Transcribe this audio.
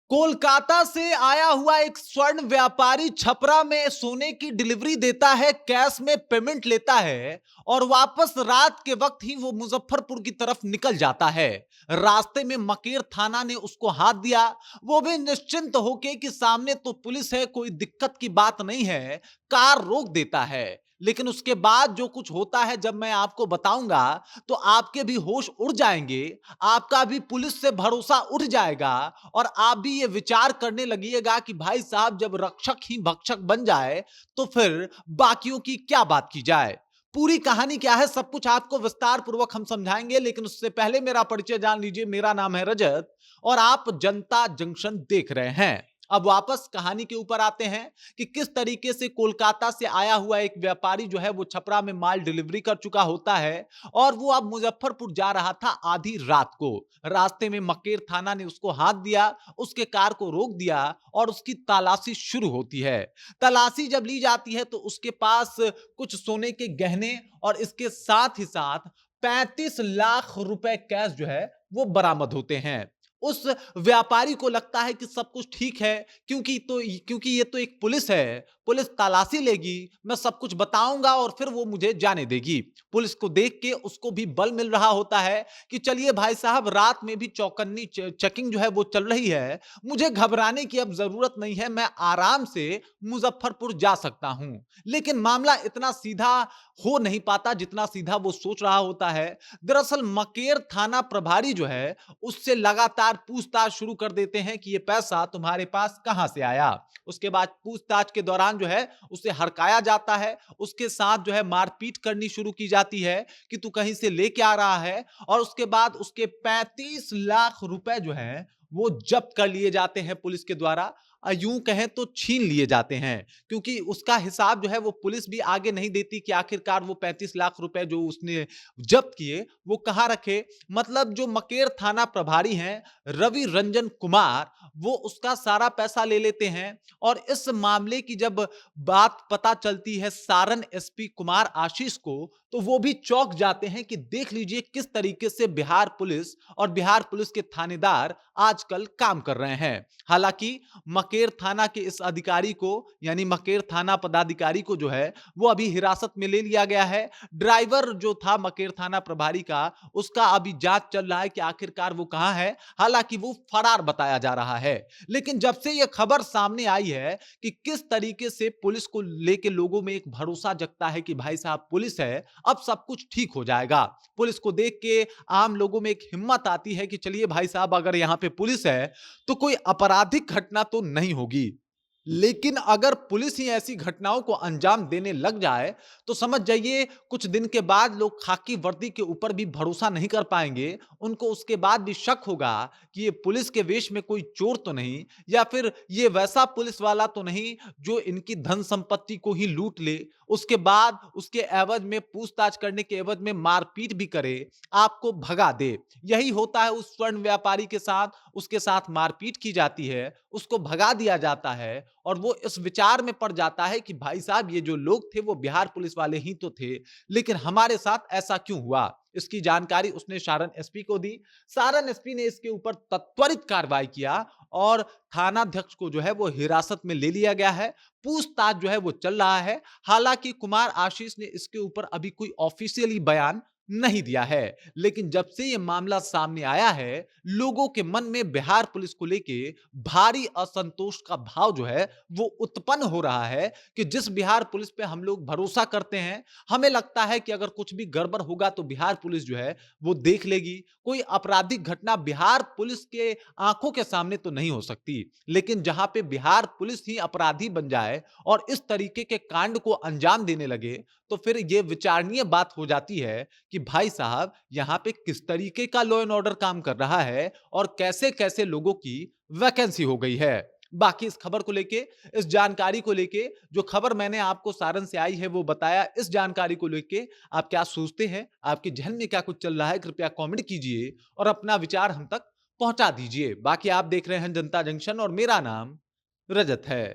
कोलकाता से आया हुआ एक स्वर्ण व्यापारी छपरा में सोने की डिलीवरी देता है, कैश में पेमेंट लेता है और वापस रात के वक्त ही वो मुजफ्फरपुर की तरफ निकल जाता है। रास्ते में मकेर थाना ने उसको हाथ दिया, वो भी निश्चिंत होके कि सामने तो पुलिस है, कोई दिक्कत की बात नहीं है, कार रोक देता है। लेकिन उसके बाद जो कुछ होता है जब मैं आपको बताऊंगा तो आपके भी होश उड़ जाएंगे, आपका भी पुलिस से भरोसा उठ जाएगा और आप भी ये विचार करने लगिएगा कि भाई साहब जब रक्षक ही भक्षक बन जाए तो फिर बाकियों की क्या बात की जाए। पूरी कहानी क्या है सब कुछ आपको विस्तार पूर्वक हम समझाएंगे, लेकिन उससे पहले मेरा परिचय जान लीजिए। मेरा नाम है रजत और आप जनता जंक्शन देख रहे हैं। अब वापस कहानी के ऊपर आते हैं कि किस तरीके से कोलकाता से आया हुआ एक व्यापारी जो है वो छपरा में माल डिलीवरी कर चुका होता है और वो अब मुजफ्फरपुर जा रहा था आधी रात को। रास्ते में मकेर थाना ने उसको हाथ दिया, उसके कार को रोक दिया और उसकी तलाशी शुरू होती है। तलाशी जब ली जाती है तो उसके पास कुछ सोने के गहने और इसके साथ ही साथ 35 लाख रुपए कैश जो है वो बरामद होते हैं। उस व्यापारी को लगता है कि सब कुछ ठीक है, क्योंकि ये तो एक पुलिस है, पुलिस तलाशी लेगी, मैं सब कुछ बताऊंगा और फिर वो मुझे जाने देगी। पुलिस को देख के उसको भी बल मिल रहा होता है कि चलिए भाई साहब, रात में भी चौकन्नी चेकिंग जो है वो चल रही है, मुझे घबराने की अब जरूरत नहीं है, मैं आराम से मुजफ्फरपुर जा सकता हूं। लेकिन मामला इतना सीधा हो नहीं पाता जितना सीधा वो सोच रहा होता है। दरअसल मकेर थाना प्रभारी जो है उससे लगातार पूछताछ शुरू कर देते हैं कि ये पैसा तुम्हारे पास कहां से आया। उसके बाद पूछताछ के दौरान जो है उसे हड़काया जाता है, उसके साथ जो है मारपीट करनी शुरू की जाती है कि तू कहीं से लेके आ रहा है और उसके बाद उसके 35 लाख रुपए जो है वो जब्त कर लिए जाते हैं पुलिस के द्वारा। यूं कहें तो छीन लिए जाते हैं, क्योंकि उसका हिसाब जो है वो पुलिस भी आगे नहीं देती कि आखिरकार वो 35 लाख रुपए जो उसने जब्त किए वो कहां रखे। मतलब जो मकेर थाना प्रभारी हैं रवि रंजन कुमार, वो उसका सारा पैसा ले लेते हैं। और इस मामले की जब बात पता चलती है सारण एसपी कुमार आशीष को, तो वो भी चौंक जाते हैं कि देख लीजिए किस तरीके से बिहार पुलिस और बिहार पुलिस के थानेदार आजकल काम कर रहे हैं। हालांकि मकेर थाना के इस अधिकारी को, यानी मकेर थाना पदाधिकारी को जो है वो अभी हिरासत में ले लिया गया है। ड्राइवर जो था मकेर थाना प्रभारी का, उसका अभी जांच चल रहा है कि आखिरकार वो कहां है। हालांकि वो फरार बताया जा रहा है। लेकिन जब से यह खबर सामने आई है कि किस तरीके से पुलिस को लेके लोगों में एक भरोसा जगता है कि भाई साहब पुलिस है, अब सब कुछ ठीक हो जाएगा। पुलिस को देख के आम लोगों में एक हिम्मत आती है कि चलिए भाई साहब, अगर यहां पे पुलिस है तो कोई आपराधिक घटना तो नहीं होगी। लेकिन अगर पुलिस ही ऐसी घटनाओं को अंजाम देने लग जाए तो समझ जाइए कुछ दिन के बाद लोग खाकी वर्दी के ऊपर भी भरोसा नहीं कर पाएंगे। उनको उसके बाद भी शक होगा कि ये पुलिस के वेश में कोई चोर तो नहीं, या फिर ये वैसा पुलिस वाला तो नहीं जो इनकी धन संपत्ति को ही लूट ले, उसके बाद उसके एवज में पूछताछ करने के एवज में मारपीट भी करे, आपको भगा दे। यही होता है उस स्वर्ण व्यापारी के साथ, उसके साथ मारपीट की जाती है, उसको भगा दिया जाता है और वो इस विचार में पड़ जाता है कि भाई साहब ये जो लोग थे वो बिहार पुलिस वाले ही तो थे, लेकिन हमारे साथ ऐसा क्यों हुआ। इसकी जानकारी उसने सारण एसपी को दी। सारण एसपी ने इसके ऊपर त्वरित कार्रवाई किया और थानाध्यक्ष को जो है वो हिरासत में ले लिया गया है। पूछताछ जो है वो चल रहा है। हालांकि कुमार आशीष ने इसके ऊपर अभी कोई ऑफिशियली बयान नहीं दिया है, लेकिन जब से यह मामला सामने आया है लोगों के मन में बिहार पुलिस को लेके भारी असंतोष का भाव जो है वो उत्पन्न हो रहा है कि जिस बिहार पुलिस पे हम लोग भरोसा करते हैं, हमें लगता है कि अगर कुछ भी गड़बड़ होगा तो बिहार पुलिस जो है वो देख लेगी। कोई आपराधिक घटना बिहार पुलिस के आंखों के सामने तो नहीं हो सकती, लेकिन जहां पे बिहार पुलिस ही अपराधी बन जाए और इस तरीके के कांड को अंजाम देने लगे, तो फिर यह विचारणीय बात हो जाती है कि भाई साहब यहां पे किस तरीके का लॉ एंड ऑर्डर काम कर रहा है और कैसे कैसे लोगों की वैकेंसी हो गई है। बाकी इस खबर को लेके, इस जानकारी को लेके, जो खबर मैंने आपको सारण से आई है वो बताया, इस जानकारी को लेके आप क्या सोचते हैं, आपके जहन में क्या कुछ चल रहा है, कृपया कमेंट कीजिए और अपना विचार हम तक पहुंचा दीजिए। बाकी आप देख रहे हैं जनता जंक्शन और मेरा नाम रजत है।